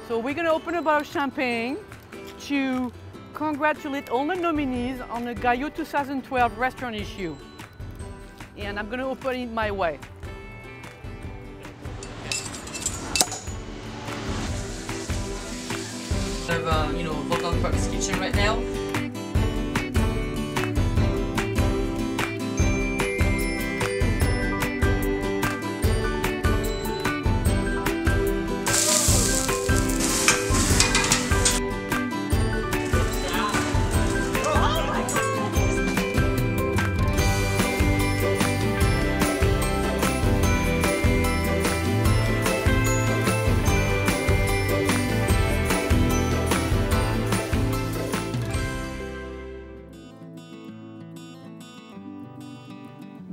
So we're gonna open a bottle of champagne to congratulate all the nominees on the Gaillot 2012 restaurant issue. And I'm gonna open it my way. I have, Vocal Park's kitchen right now.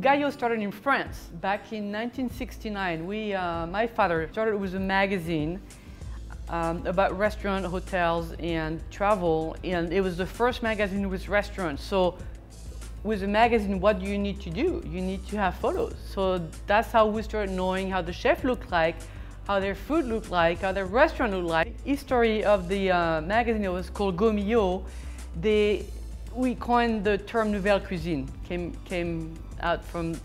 Gaillot started in France back in 1969. My father started with a magazine about restaurant, hotels, and travel, and it was the first magazine with restaurants. So with a magazine, what do you need to do? You need to have photos. So that's how we started knowing how the chef looked like, how their food looked like, how their restaurant looked like. The history of the magazine, it was called Gaumillot. We coined the term Nouvelle Cuisine, came out from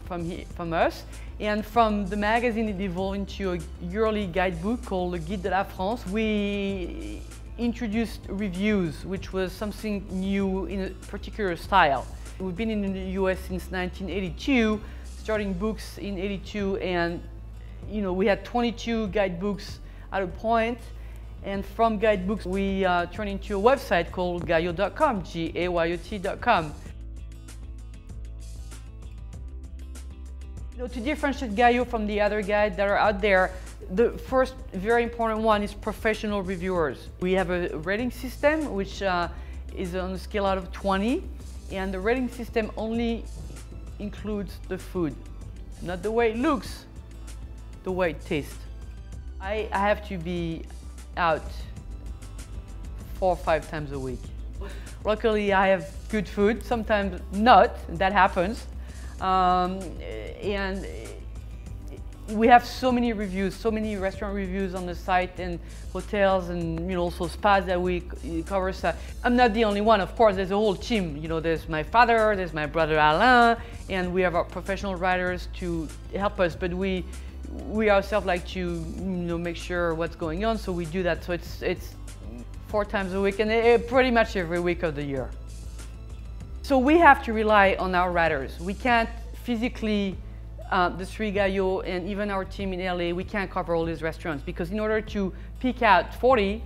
us. And from the magazine, it evolved into a yearly guidebook called Le Guide de la France. We introduced reviews, which was something new in a particular style. We've been in the US since 1982, starting books in 82, and we had 22 guidebooks at a point. And from guidebooks, we turned into a website called gaillot.com, G-A-Y-O-T.com. To differentiate Gaillot from the other guides that are out there, the first very important one is professional reviewers. We have a rating system which is on a scale out of 20, and the rating system only includes the food, not the way it looks, the way it tastes. I have to be out 4 or 5 times a week. Luckily, I have good food, sometimes not, that happens. And we have so many reviews, so many restaurant reviews on the site, and hotels, and also spas that we cover. So I'm not the only one, of course. There's a whole team. There's my father, there's my brother Alain, and we have our professional writers to help us. But we ourselves like to make sure what's going on, so we do that. So it's 4 times a week, and pretty much every week of the year. So we have to rely on our writers. We can't physically, the 3 Gaillot and even our team in LA, we can't cover all these restaurants, because in order to pick out 40,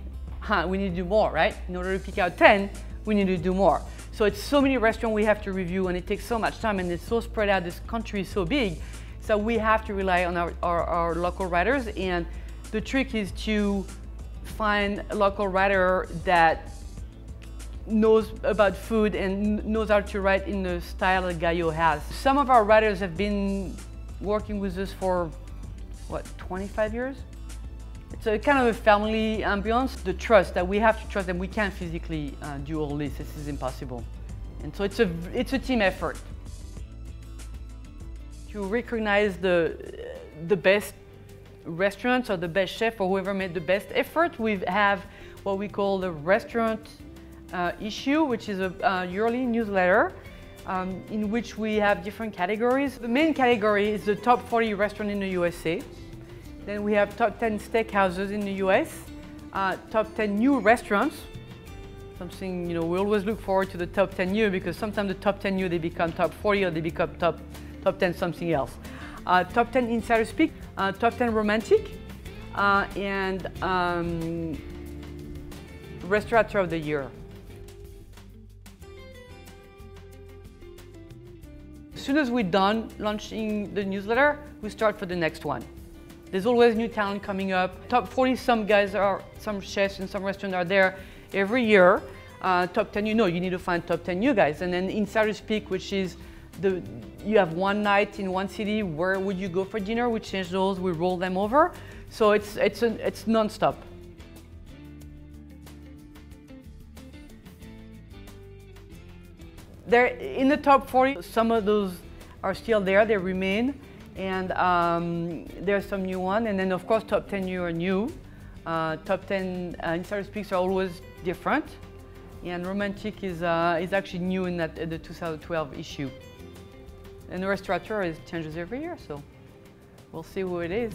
we need to do more, right? In order to pick out 10, we need to do more. So it's so many restaurants we have to review, and it takes so much time, and it's so spread out. This country is so big. So we have to rely on our local writers, and the trick is to find a local writer that knows about food and knows how to write in the style that Gaillot has. Some of our writers have been working with us for, 25 years? It's a kind of a family ambiance. The trust, that we have to trust them. We can't physically do all this. This is impossible. And so it's a team effort. To recognize the best restaurants or the best chef or whoever made the best effort, we have what we call the restaurant issue, which is a yearly newsletter in which we have different categories. The main category is the top 40 restaurants in the USA. Then we have top 10 steakhouses in the US, top 10 new restaurants. Something, we always look forward to the top 10 new, because sometimes the top 10 new, they become top 40 or they become top 10 something else. Top 10 insider speak, top 10 romantic, and Restaurateur of the year. As soon as we're done launching the newsletter, we start for the next one. There's always new talent coming up. Top 40, some chefs and some restaurants are there every year. Top 10, you need to find top 10 new guys. And then Insider Speak, which is you have one night in one city, where would you go for dinner? We change those, we roll them over. So it's non-stop. They're in the top 40. Some of those are still there, they remain. And there's some new ones. And then of course, top 10 new are new. Top 10 insider picks are always different, and romantic is actually new in the 2012 issue. And the Restaurateur changes every year, so we'll see who it is.